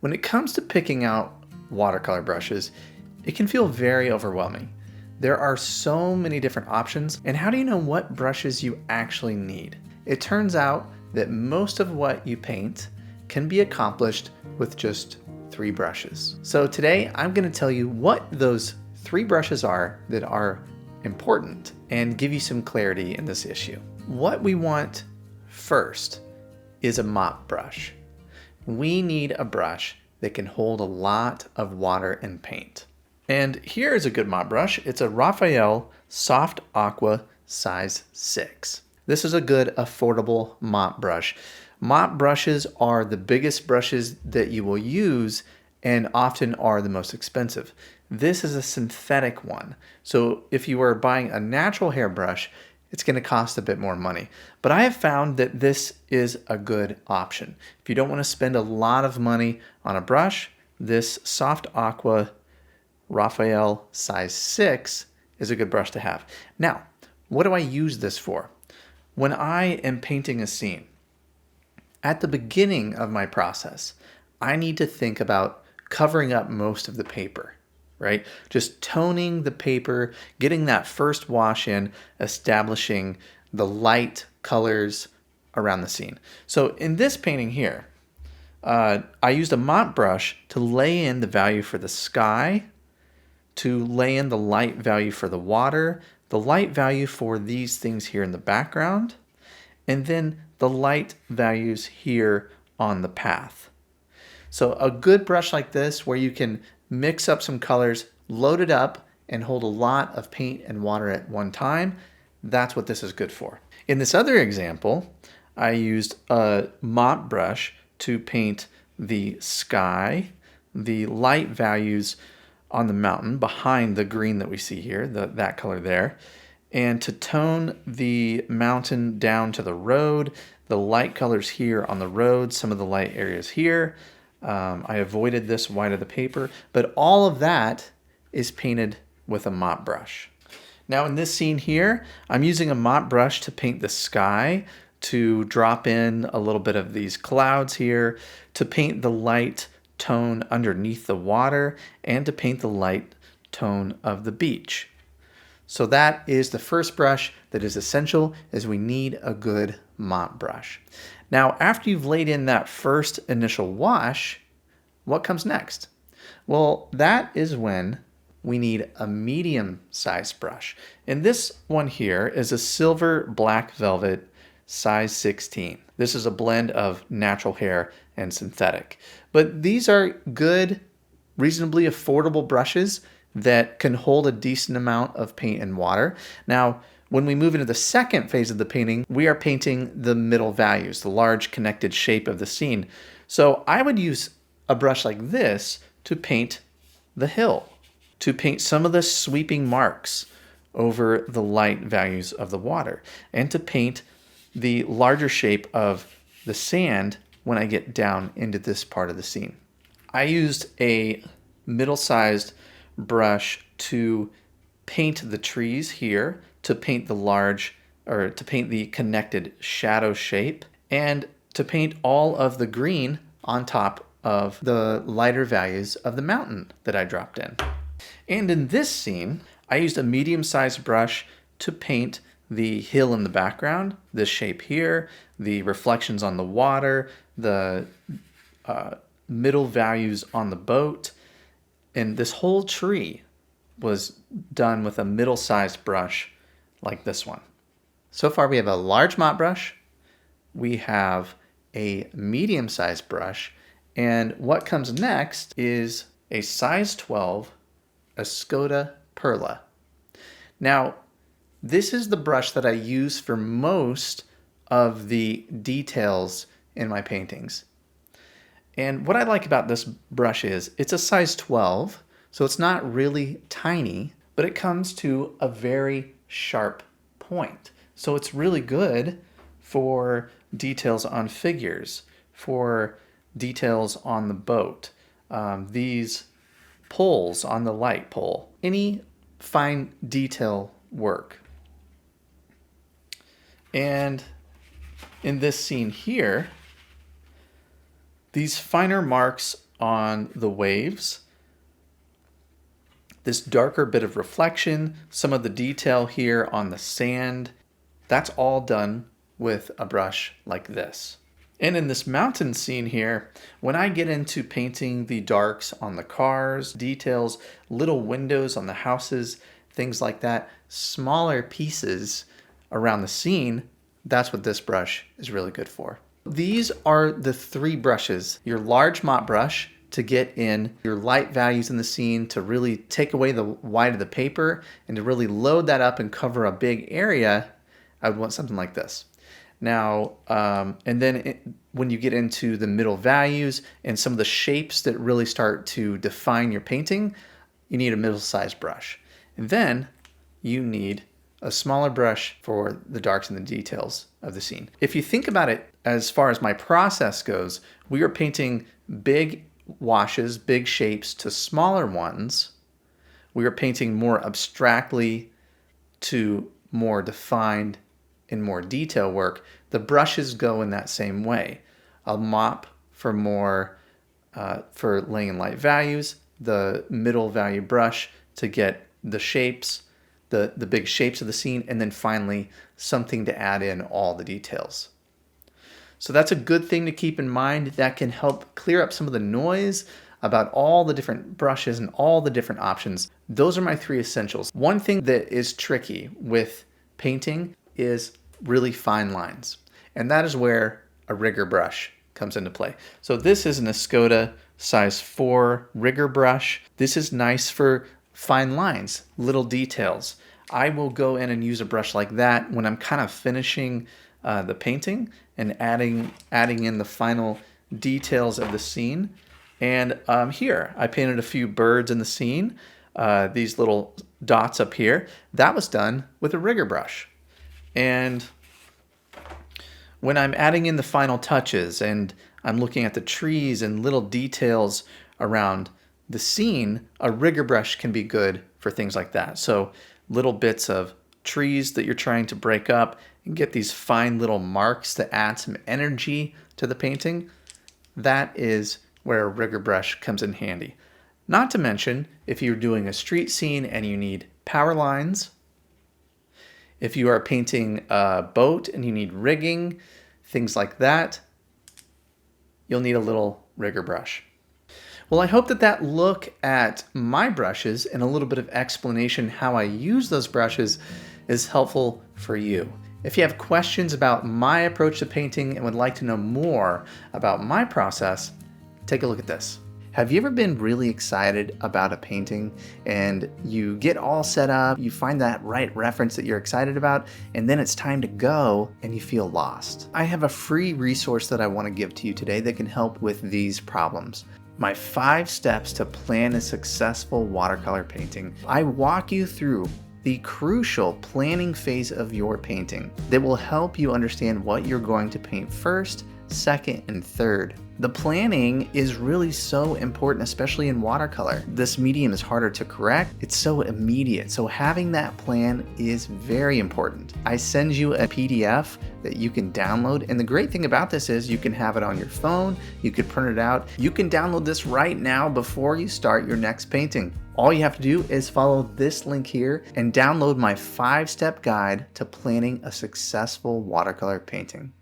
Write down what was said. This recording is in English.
When it comes to picking out watercolor brushes, it can feel very overwhelming. There are so many different options, and how do you know what brushes you actually need? It turns out that most of what you paint can be accomplished with just 3 brushes. So today I'm going to tell you what those 3 brushes are that are important and give you some clarity in this issue. What we want first is a mop brush. We need a brush that can hold a lot of water and paint. And here is a good mop brush. It's a Raphael Soft Aqua size 6. This is a good affordable mop brush. Mop brushes are the biggest brushes that you will use and often are the most expensive. This is a synthetic one. So if you are buying a natural hairbrush, it's going to cost a bit more money. But I have found that this is a good option. If you don't want to spend a lot of money on a brush, this Soft Aqua Raphael size 6 is a good brush to have. Now, what do I use this for? When I am painting a scene, at the beginning of my process, I need to think about covering up most of the paper, right? Just toning the paper, getting that first wash in, establishing the light colors around the scene. So in this painting here, I used a mop brush to lay in the value for the sky, to lay in the light value for the water, the light value for these things here in the background, and then the light values here on the path. So a good brush like this where you can mix up some colors, load it up, and hold a lot of paint and water at one time, that's what this is good for. In this other example, I used a mop brush to paint the sky, the light values on the mountain behind the green that we see here, that color there, and to tone the mountain down to the road, the light colors here on the road, some of the light areas here. I avoided this white of the paper, but all of that is painted with a mop brush. Now in this scene here, I'm using a mop brush to paint the sky, to drop in a little bit of these clouds here, to paint the light tone underneath the water, and to paint the light tone of the beach. So that is the first brush that is essential, is we need a good mop brush. Now, after you've laid in that first initial wash, what comes next? Well, that is when we need a medium-sized brush. And this one here is a silver black velvet size 16. This is a blend of natural hair and synthetic. But these are good, reasonably affordable brushes that can hold a decent amount of paint and water. Now, when we move into the second phase of the painting, we are painting the middle values, the large connected shape of the scene. So I would use a brush like this to paint the hill, to paint some of the sweeping marks over the light values of the water, and to paint the larger shape of the sand when I get down into this part of the scene. I used a middle-sized brush to paint the trees here, to paint the connected shadow shape, and to paint all of the green on top of the lighter values of the mountain that I dropped in. And in this scene, I used a medium-sized brush to paint the hill in the background, this shape here, the reflections on the water, the middle values on the boat, and this whole tree was done with a middle-sized brush like this one. So far we have a large mop brush, we have a medium-sized brush, and what comes next is a size 12 Escoda Perla. Now, this is the brush that I use for most of the details in my paintings. And what I like about this brush is it's a size 12, so it's not really tiny, but it comes to a very sharp point. So it's really good for details on figures, for details on the boat, these poles on the light pole, any fine detail work. And in this scene here, these finer marks on the waves. This darker bit of reflection, some of the detail here on the sand, that's all done with a brush like this. And in this mountain scene here, when I get into painting the darks on the cars, details, little windows on the houses, things like that, smaller pieces around the scene, that's what this brush is really good for. These are the three brushes: your large mop brush to get in your light values in the scene, to really take away the white of the paper, and to really load that up and cover a big area. I would want something like this. Now, and then when you get into the middle values and some of the shapes that really start to define your painting, you need a middle-sized brush. And then you need a smaller brush for the darks and the details of the scene. If you think about it, as far as my process goes, we are painting big washes, big shapes to smaller ones. We are painting more abstractly to more defined and more detail work. The brushes go in that same way. A mop for more, for laying in light values, the middle value brush to get the shapes, the big shapes of the scene, and then finally something to add in all the details. So that's a good thing to keep in mind. That can help clear up some of the noise about all the different brushes and all the different options. Those are my three essentials. One thing that is tricky with painting is really fine lines, and that is where a rigger brush comes into play. So this is an Escoda size 4 rigger brush. This is nice for fine lines, little details. I will go in and use a brush like that when I'm kind of finishing the painting and adding in the final details of the scene. And here, I painted a few birds in the scene, these little dots up here. That was done with a rigger brush. And when I'm adding in the final touches and I'm looking at the trees and little details around the scene, a rigger brush can be good for things like that. So little bits of trees that you're trying to break up and get these fine little marks that add some energy to the painting, that is where a rigger brush comes in handy. Not to mention, if you're doing a street scene and you need power lines, if you are painting a boat and you need rigging, things like that, you'll need a little rigger brush. Well, I hope that look at my brushes and a little bit of explanation how I use those brushes is helpful for you. If you have questions about my approach to painting and would like to know more about my process, take a look at this. Have you ever been really excited about a painting and you get all set up, you find that right reference that you're excited about, and then it's time to go and you feel lost? I have a free resource that I want to give to you today that can help with these problems. My 5 steps to plan a successful watercolor painting. I walk you through the crucial planning phase of your painting that will help you understand what you're going to paint first, second, and third. The planning is really so important, especially in watercolor. This medium is harder to correct. It's so immediate. So having that plan is very important. I send you a PDF that you can download. And the great thing about this is you can have it on your phone. You could print it out. You can download this right now before you start your next painting. All you have to do is follow this link here and download my 5-step guide to planning a successful watercolor painting.